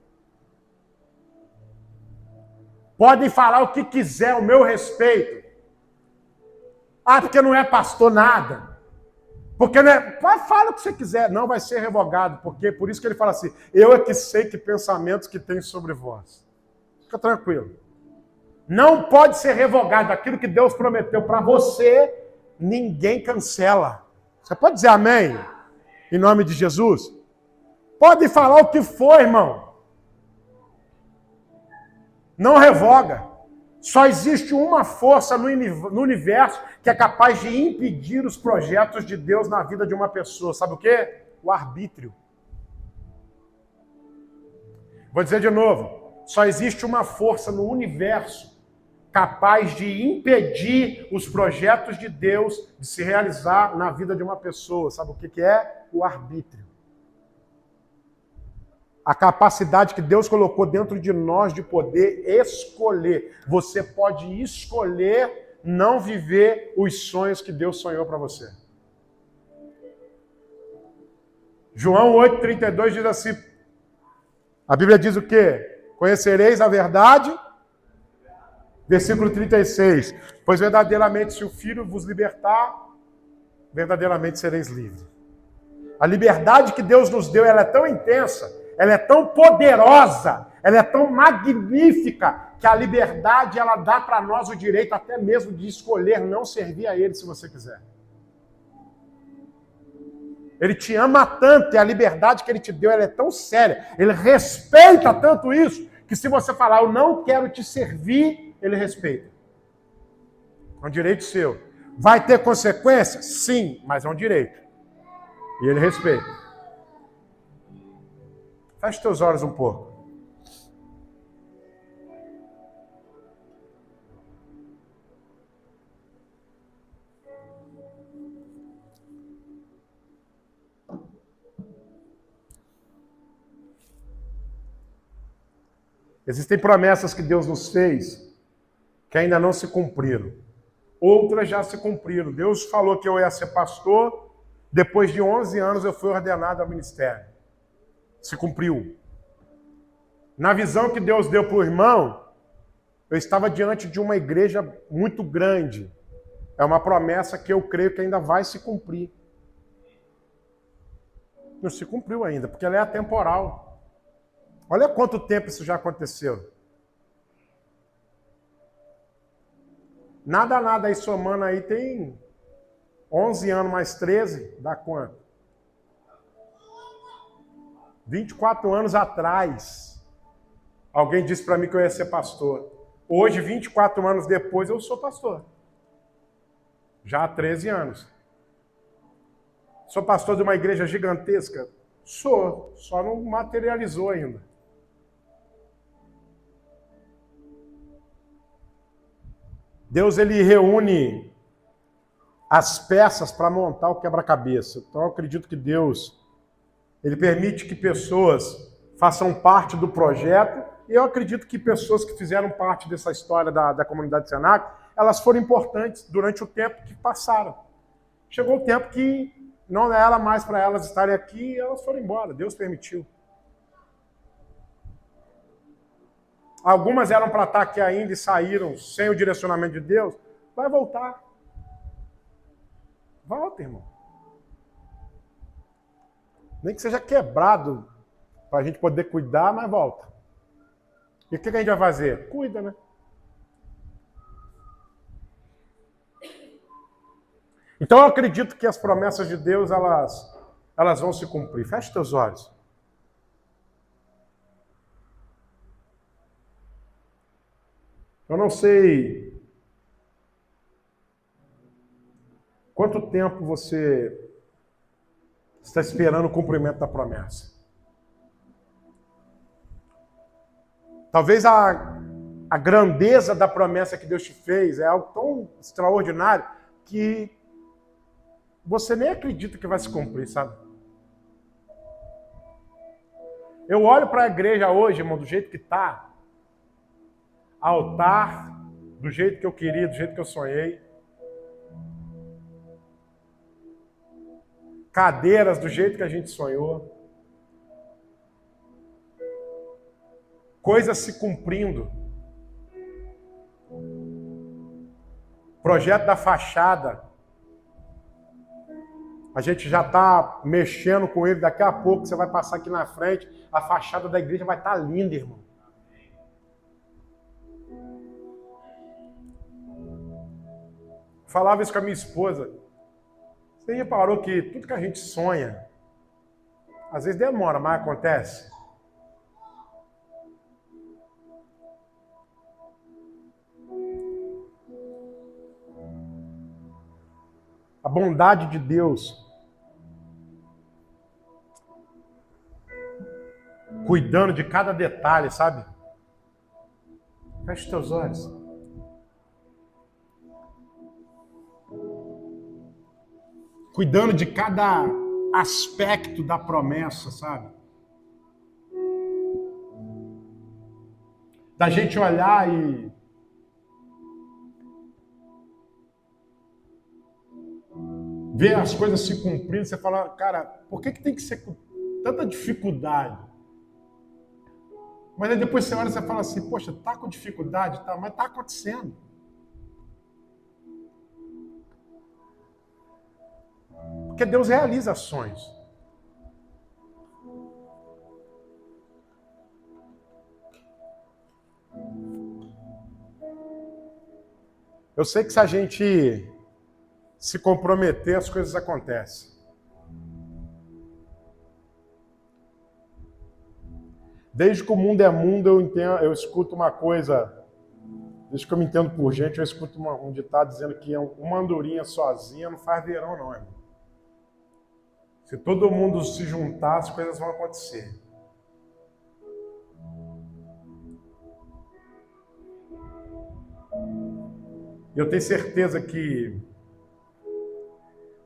Podem falar o que quiser ao meu respeito. Ah, porque não é pastor nada. Porque não é... Fala o que você quiser, não vai ser revogado. Porque por isso que ele fala assim, eu é que sei que pensamentos que tem sobre vós. Fica tranquilo. Não pode ser revogado aquilo que Deus prometeu para você, ninguém cancela. Você pode dizer amém? Em nome de Jesus? Pode falar o que for, irmão. Não revoga. Só existe uma força no universo que é capaz de impedir os projetos de Deus na vida de uma pessoa. Sabe o quê? O arbítrio. Vou dizer de novo. Só existe uma força no universo capaz de impedir os projetos de Deus de se realizar na vida de uma pessoa. Sabe o que é? O arbítrio. A capacidade que Deus colocou dentro de nós de poder escolher. Você pode escolher não viver os sonhos que Deus sonhou para você. João 8,32 diz assim, a Bíblia diz o quê? Conhecereis a verdade Versículo 36. Pois verdadeiramente, se o Filho vos libertar, verdadeiramente sereis livres. A liberdade que Deus nos deu, ela é tão intensa, ela é tão poderosa, ela é tão magnífica, que a liberdade, ela dá para nós o direito até mesmo de escolher não servir a Ele, se você quiser. Ele te ama tanto, e a liberdade que Ele te deu, ela é tão séria, Ele respeita tanto isso, que se você falar, eu não quero te servir, Ele respeita. É um direito seu. Vai ter consequências? Sim, mas é um direito. E Ele respeita. Feche teus olhos um pouco. Existem promessas que Deus nos fez que ainda não se cumpriram. Outras já se cumpriram. Deus falou que eu ia ser pastor. Depois de 11 anos eu fui ordenado ao ministério. Se cumpriu. Na visão que Deus deu para o irmão, eu estava diante de uma igreja muito grande. É uma promessa que eu creio que ainda vai se cumprir. Não se cumpriu ainda, porque ela é atemporal. Olha quanto tempo isso já aconteceu. Nada aí somando aí tem 11 anos mais 13, dá quanto? 24 anos atrás, alguém disse para mim que eu ia ser pastor. Hoje, 24 anos depois, eu sou pastor. Já há 13 anos. Sou pastor de uma igreja gigantesca? Sou, só não materializou ainda. Deus, ele reúne as peças para montar o quebra-cabeça. Então, eu acredito que Deus, ele permite que pessoas façam parte do projeto, e eu acredito que pessoas que fizeram parte dessa história da comunidade Senac, elas foram importantes durante o tempo que passaram. Chegou o tempo que não era mais para elas estarem aqui, e elas foram embora, Deus permitiu. Algumas eram para estar aqui ainda e saíram sem o direcionamento de Deus. Vai voltar. Volta, irmão. Nem que seja quebrado para a gente poder cuidar, mas volta. E o que a gente vai fazer? Cuida, né? Então eu acredito que as promessas de Deus, elas vão se cumprir. Feche teus olhos. Eu não sei quanto tempo você está esperando o cumprimento da promessa. Talvez a grandeza da promessa que Deus te fez é algo tão extraordinário que você nem acredita que vai se cumprir, sabe? Eu olho para a igreja hoje, irmão, do jeito que está. Altar, do jeito que eu queria, do jeito que eu sonhei. Cadeiras, do jeito que a gente sonhou. Coisas se cumprindo. Projeto da fachada. A gente já está mexendo com ele. Daqui a pouco você vai passar aqui na frente. A fachada da igreja vai estar linda, irmão. Falava isso com a minha esposa. Você reparou que tudo que a gente sonha, às vezes demora, mas acontece? A bondade de Deus, cuidando de cada detalhe, sabe? Feche teus olhos. Cuidando de cada aspecto da promessa, sabe? Da gente olhar e ver as coisas se cumprindo, você fala, cara, por que tem que ser com tanta dificuldade? Mas aí depois você olha e você fala assim, poxa, tá com dificuldade? Tá, mas tá acontecendo. Porque Deus realiza sonhos. Eu sei que se a gente se comprometer, as coisas acontecem. Desde que o mundo é mundo, eu escuto uma coisa, desde que eu me entendo por gente, eu escuto um ditado dizendo que uma andorinha sozinha não faz verão não, irmão. Se todo mundo se juntar, as coisas vão acontecer. Eu tenho certeza que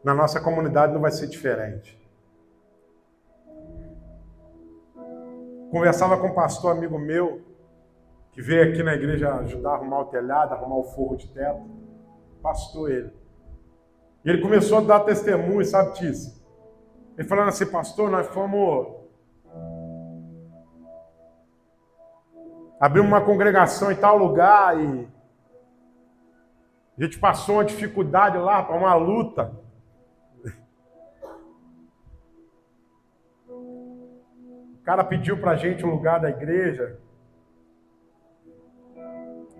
na nossa comunidade não vai ser diferente. Conversava com um pastor amigo meu, que veio aqui na igreja ajudar a arrumar o telhado, arrumar o forro de teto. Pastor ele. E ele começou a dar testemunho, sabe disso? Ele falando assim, pastor, nós fomos... abrimos uma congregação em tal lugar e... a gente passou uma dificuldade lá, para uma luta. O cara pediu pra gente um lugar da igreja.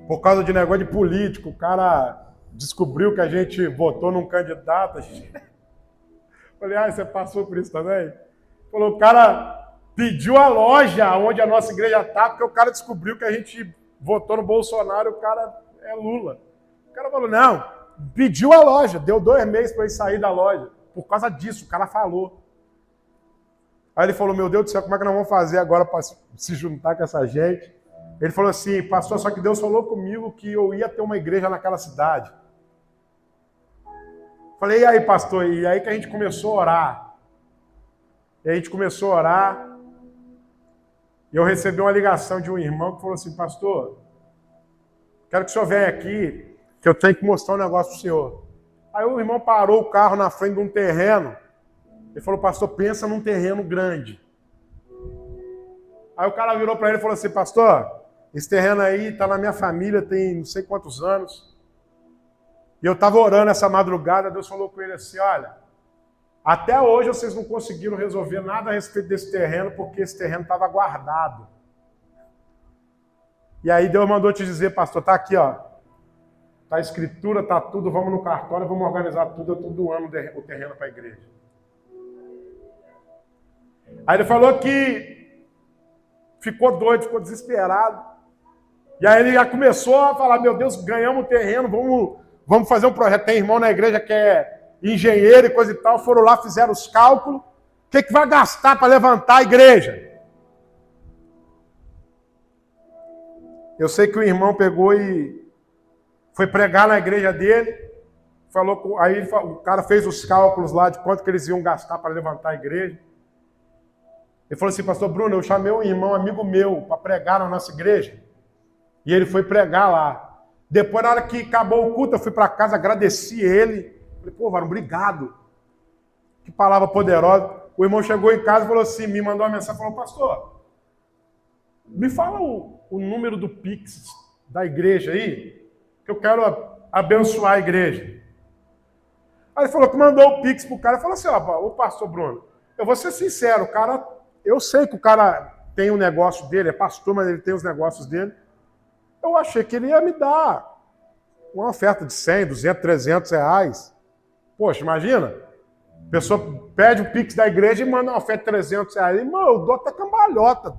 Por causa de negócio de político, o cara descobriu que a gente votou num candidato. Falei, você passou por isso também? Falou, o cara pediu a loja onde a nossa igreja está, porque o cara descobriu que a gente votou no Bolsonaro e o cara é Lula. O cara falou, não, pediu a loja, deu 2 meses para ele sair da loja. Por causa disso, o cara falou. Aí ele falou, meu Deus do céu, como é que nós vamos fazer agora para se juntar com essa gente? Ele falou assim, pastor, só que Deus falou comigo que eu ia ter uma igreja naquela cidade. Falei, e aí, pastor? E aí que a gente começou a orar. E a gente começou a orar. E eu recebi uma ligação de um irmão que falou assim, pastor, quero que o senhor venha aqui, que eu tenho que mostrar um negócio para o senhor. Aí o irmão parou o carro na frente de um terreno. Ele falou, pastor, pensa num terreno grande. Aí o cara virou para ele e falou assim, pastor, esse terreno aí está na minha família, tem não sei quantos anos. E eu estava orando essa madrugada, Deus falou com ele assim, olha, até hoje vocês não conseguiram resolver nada a respeito desse terreno, porque esse terreno estava guardado. E aí Deus mandou te dizer, pastor, tá aqui, ó. Tá a escritura, tá tudo, vamos no cartório, vamos organizar tudo, eu estou doando o terreno para a igreja. Aí ele falou que ficou doido, ficou desesperado. E aí ele já começou a falar, meu Deus, ganhamos o terreno, vamos fazer um projeto. Tem irmão na igreja que é engenheiro e coisa e tal, foram lá, fizeram os cálculos. O que vai gastar para levantar a igreja? Eu sei que o irmão pegou e foi pregar na igreja dele. Aí o cara fez os cálculos lá de quanto que eles iam gastar para levantar a igreja. Ele falou assim, pastor Bruno, eu chamei um irmão, amigo meu, para pregar na nossa igreja. E ele foi pregar lá. Depois, na hora que acabou o culto, eu fui para casa, agradeci ele. Falei, pô, varão, obrigado. Que palavra poderosa. O irmão chegou em casa e falou assim, me mandou uma mensagem, falou, pastor, me fala o número do Pix da igreja aí, que eu quero abençoar a igreja. Aí ele falou que mandou o Pix pro cara, falou assim, ó, pastor Bruno, eu vou ser sincero, o cara, eu sei que o cara tem um negócio dele, é pastor, mas ele tem os negócios dele. Eu achei que ele ia me dar uma oferta de 100, 200, 300 reais. Poxa, imagina. A pessoa pede o Pix da igreja e manda uma oferta de 300 reais. E, mano, eu dou até cambalhota.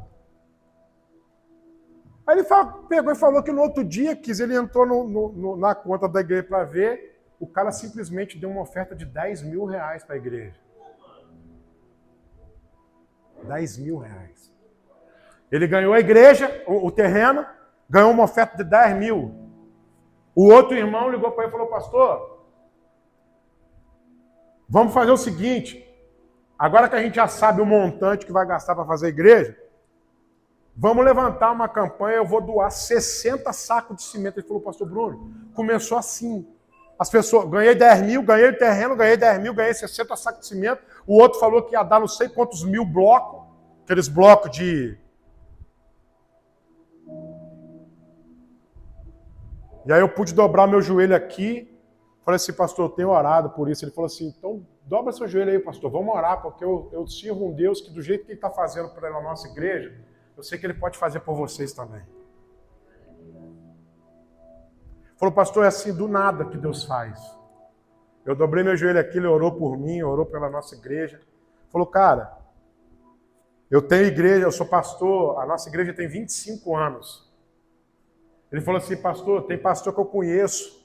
Aí ele pegou e falou que no outro dia, ele entrou na conta da igreja para ver, o cara simplesmente deu uma oferta de 10 mil reais para a igreja. 10 mil reais. Ele ganhou a igreja, o terreno, ganhou uma oferta de 10 mil. O outro irmão ligou para ele e falou, pastor, vamos fazer o seguinte, agora que a gente já sabe o montante que vai gastar para fazer a igreja, vamos levantar uma campanha, eu vou doar 60 sacos de cimento. Ele falou, pastor Bruno, começou assim. As pessoas, ganhei 10 mil, ganhei o terreno, ganhei 10 mil, ganhei 60 sacos de cimento. O outro falou que ia dar não sei quantos mil blocos, aqueles blocos de E aí eu pude dobrar meu joelho aqui. Falei assim, pastor, eu tenho orado por isso. Ele falou assim, então dobra seu joelho aí, pastor, vamos orar, porque eu sirvo um Deus que do jeito que ele está fazendo pela nossa igreja, eu sei que ele pode fazer por vocês também. Falou, pastor, é assim do nada que Deus faz. Eu dobrei meu joelho aqui, ele orou por mim, orou pela nossa igreja. Falou, cara, eu tenho igreja, eu sou pastor, a nossa igreja tem 25 anos. Ele falou assim, pastor, tem pastor que eu conheço,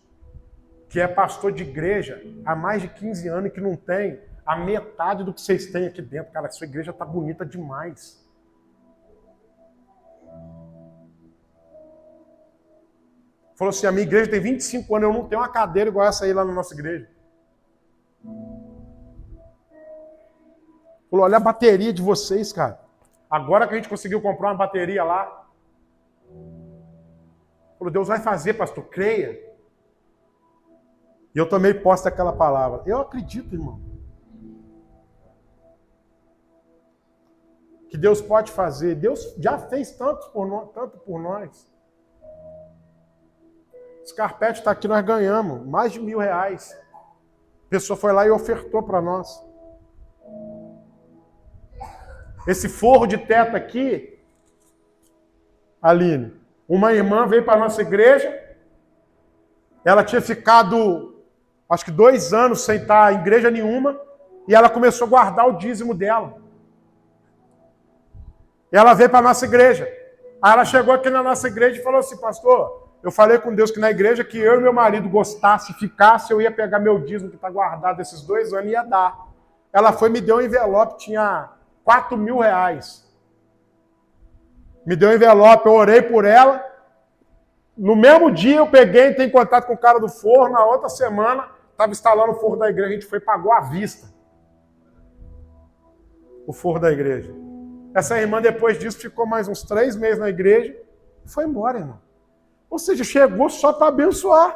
que é pastor de igreja há mais de 15 anos e que não tem a metade do que vocês têm aqui dentro. Cara, a sua igreja está bonita demais. Falou assim, a minha igreja tem 25 anos, eu não tenho uma cadeira igual essa aí lá na nossa igreja. Falou, olha a bateria de vocês, cara. Agora que a gente conseguiu comprar uma bateria lá. Falou, Deus vai fazer, pastor, creia. E eu tomei posse daquela palavra. Eu acredito, irmão. Que Deus pode fazer. Deus já fez tanto por nós. Esse carpete está aqui, nós ganhamos. Mais de R$1.000. A pessoa foi lá e ofertou para nós. Esse forro de teto aqui, Aline, uma irmã veio para a nossa igreja, ela tinha ficado, acho que 2 anos sem estar em igreja nenhuma, e ela começou a guardar o dízimo dela. E ela veio para a nossa igreja. Aí ela chegou aqui na nossa igreja e falou assim, pastor, eu falei com Deus que na igreja que eu e meu marido gostasse, ficasse, eu ia pegar meu dízimo que está guardado esses 2 anos e ia dar. Ela foi, me deu um envelope, tinha R$4.000. Me deu um envelope, eu orei por ela. No mesmo dia eu peguei, entrei em contato com o cara do forno, na outra semana, estava instalando o forno da igreja, a gente foi e pagou à vista. O forno da igreja. Essa irmã, depois disso, ficou mais uns 3 meses na igreja e foi embora, irmão. Ou seja, chegou só para abençoar.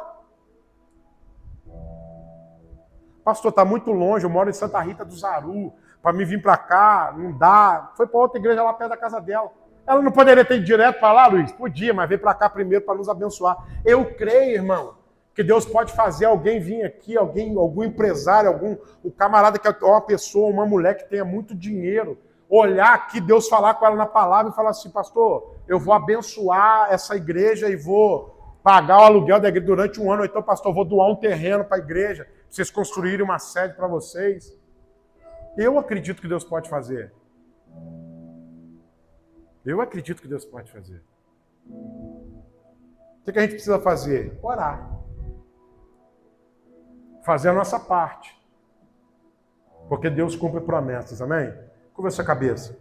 Pastor, está muito longe, eu moro em Santa Rita do Zaru. Para mim vir para cá, não dá. Foi para outra igreja lá perto da casa dela. Ela não poderia ter ido direto para lá, Luiz? Podia, mas veio para cá primeiro para nos abençoar. Eu creio, irmão, que Deus pode fazer alguém vir aqui, algum empresário, o camarada que é uma pessoa, uma mulher que tenha muito dinheiro, olhar aqui, Deus falar com ela na palavra e falar assim, pastor, eu vou abençoar essa igreja e vou pagar o aluguel da igreja durante 1 ano, ou então, pastor, eu vou doar um terreno para a igreja, para vocês construírem uma sede para vocês. Eu acredito que Deus pode fazer. Eu acredito que Deus pode fazer. O que a gente precisa fazer? Orar. Fazer a nossa parte. Porque Deus cumpre promessas, amém? Curva a sua cabeça.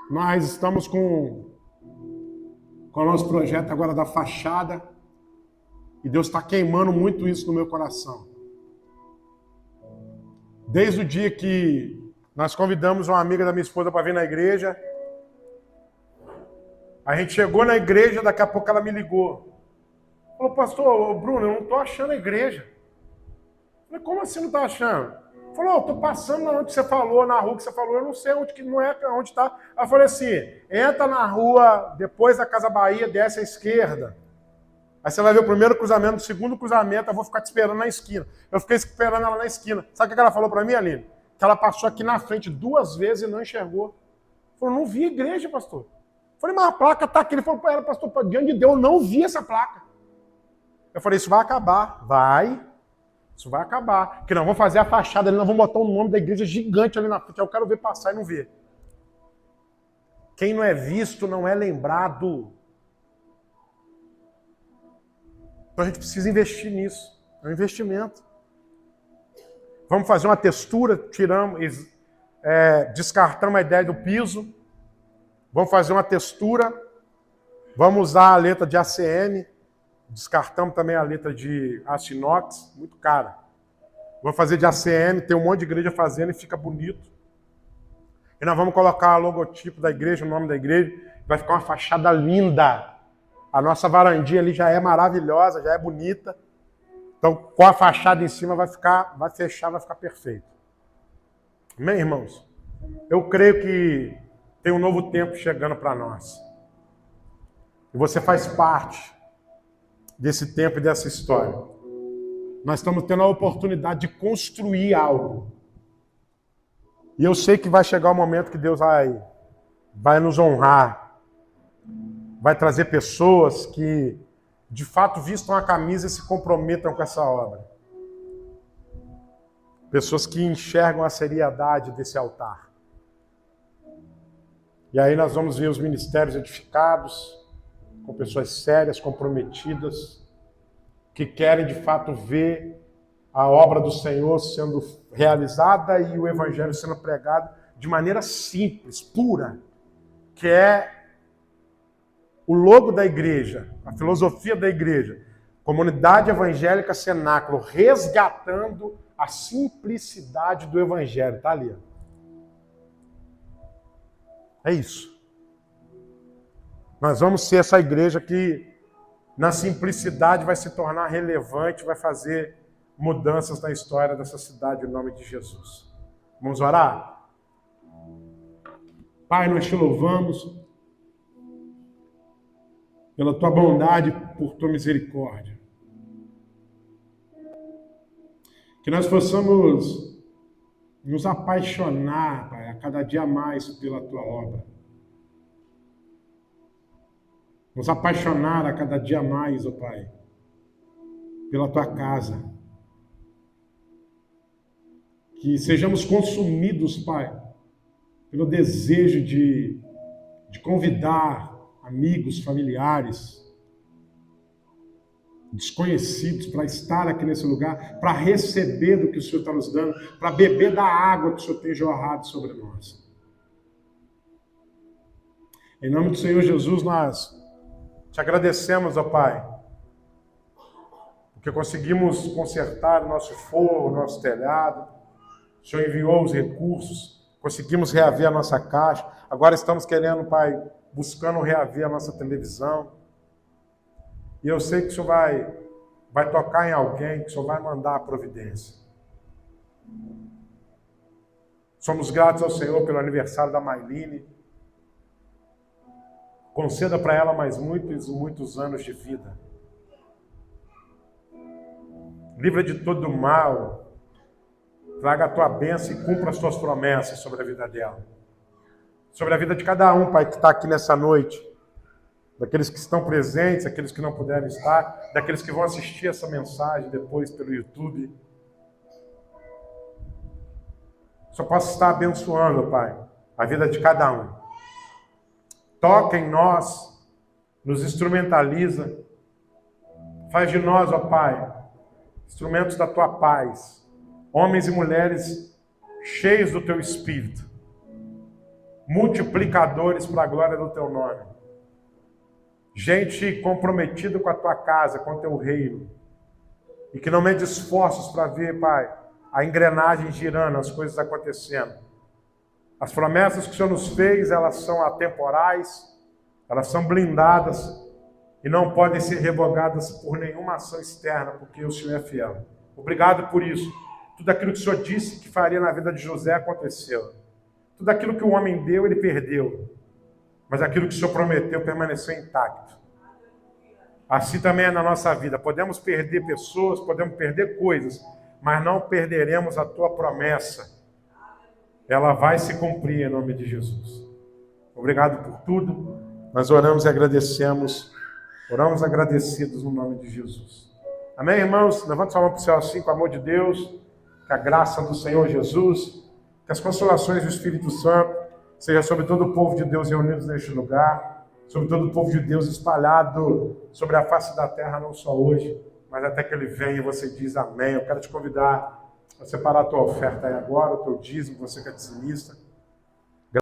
Nós estamos com o nosso projeto agora da fachada. E Deus está queimando muito isso no meu coração. Desde o dia que nós convidamos uma amiga da minha esposa para vir na igreja, a gente chegou na igreja, daqui a pouco ela me ligou. Falou, pastor, Bruno, eu não estou achando a igreja. Eu falei, como assim não está achando? Falou, eu estou passando na onde você falou, na rua que você falou, eu não sei onde que não é, onde está. Aí eu falei assim, entra na rua, depois da Casa Bahia, desce à esquerda. Aí você vai ver o primeiro cruzamento, o segundo cruzamento, eu vou ficar te esperando na esquina. Eu fiquei esperando ela na esquina. Sabe o que ela falou para mim, Aline? Que ela passou aqui na frente 2 vezes e não enxergou. Falou, não vi igreja, pastor. Falei, mas a placa está aqui. Ele falou para ela, pastor, diante de Deus, eu não vi essa placa. Eu falei, isso vai acabar. Vai. Isso vai acabar. Porque nós vamos fazer a fachada ali, nós vamos botar o nome da igreja gigante ali na frente. Eu quero ver passar e não ver. Quem não é visto não é lembrado. Então a gente precisa investir nisso. É um investimento. Vamos fazer uma textura, descartamos a ideia do piso. Vamos fazer uma textura. Vamos usar a letra de ACM. Descartamos também a letra de aço inox, muito cara. Vamos fazer de ACM, tem um monte de igreja fazendo e fica bonito. E nós vamos colocar o logotipo da igreja, o nome da igreja. Vai ficar uma fachada linda. A nossa varandinha ali já é maravilhosa, já é bonita. Então, com a fachada em cima vai fechar, vai ficar perfeito. Amém, irmãos? Eu creio que tem um novo tempo chegando para nós. E você faz parte desse tempo e dessa história. Nós estamos tendo a oportunidade de construir algo. E eu sei que vai chegar o momento que Deus vai nos honrar. Vai trazer pessoas que, de fato, vistam a camisa e se comprometam com essa obra. Pessoas que enxergam a seriedade desse altar. E aí nós vamos ver os ministérios edificados, com pessoas sérias, comprometidas, que querem, de fato, ver a obra do Senhor sendo realizada e o Evangelho sendo pregado de maneira simples, pura, que é o logo da igreja, a filosofia da igreja, comunidade evangélica cenáculo, resgatando a simplicidade do Evangelho. Está ali. É isso. Nós vamos ser essa igreja que, na simplicidade, vai se tornar relevante, vai fazer mudanças na história dessa cidade, em nome de Jesus. Vamos orar? Pai, nós te louvamos pela tua bondade, por tua misericórdia. Que nós possamos nos apaixonar, Pai, a cada dia mais pela tua obra. Nos apaixonar a cada dia mais, ó Pai, pela tua casa. Que sejamos consumidos, Pai, pelo desejo de convidar amigos, familiares, desconhecidos para estar aqui nesse lugar, para receber do que o Senhor está nos dando, para beber da água que o Senhor tem jorrado sobre nós. Em nome do Senhor Jesus, nós te agradecemos, ó Pai, porque conseguimos consertar o nosso forro, o nosso telhado. O Senhor enviou os recursos, conseguimos reaver a nossa caixa. Agora estamos querendo, Pai, buscando reaver a nossa televisão. E eu sei que o Senhor vai tocar em alguém, que o Senhor vai mandar a providência. Somos gratos ao Senhor pelo aniversário da Mailine. Conceda para ela mais muitos e muitos anos de vida. Livra de todo mal. Traga a tua bênção e cumpra as tuas promessas sobre a vida dela. Sobre a vida de cada um, Pai, que está aqui nessa noite. Daqueles que estão presentes, daqueles que não puderam estar, daqueles que vão assistir essa mensagem depois pelo YouTube. Só posso estar abençoando, Pai, a vida de cada um. Toca em nós, nos instrumentaliza. Faz de nós, ó Pai, instrumentos da tua paz. Homens e mulheres cheios do teu Espírito. Multiplicadores para a glória do teu nome. Gente comprometida com a tua casa, com o teu reino. E que não mede esforços para ver, Pai, a engrenagem girando, as coisas acontecendo. As promessas que o Senhor nos fez, elas são atemporais, elas são blindadas e não podem ser revogadas por nenhuma ação externa, porque o Senhor é fiel. Obrigado por isso. Tudo aquilo que o Senhor disse que faria na vida de José aconteceu. Tudo aquilo que o homem deu, ele perdeu. Mas aquilo que o Senhor prometeu permaneceu intacto. Assim também é na nossa vida. Podemos perder pessoas, podemos perder coisas, mas não perderemos a tua promessa. Ela vai se cumprir em nome de Jesus. Obrigado por tudo. Nós oramos e agradecemos. Oramos agradecidos no nome de Jesus. Amém, irmãos? Levante sua mão para o céu assim, com o amor de Deus. Que a graça do Senhor Jesus, que as consolações do Espírito Santo seja sobre todo o povo de Deus reunidos neste lugar, sobre todo o povo de Deus espalhado sobre a face da terra, não só hoje, mas até que ele venha e você diz amém. Eu quero te convidar a separar a tua oferta aí agora, o teu dízimo, você que é dizimista.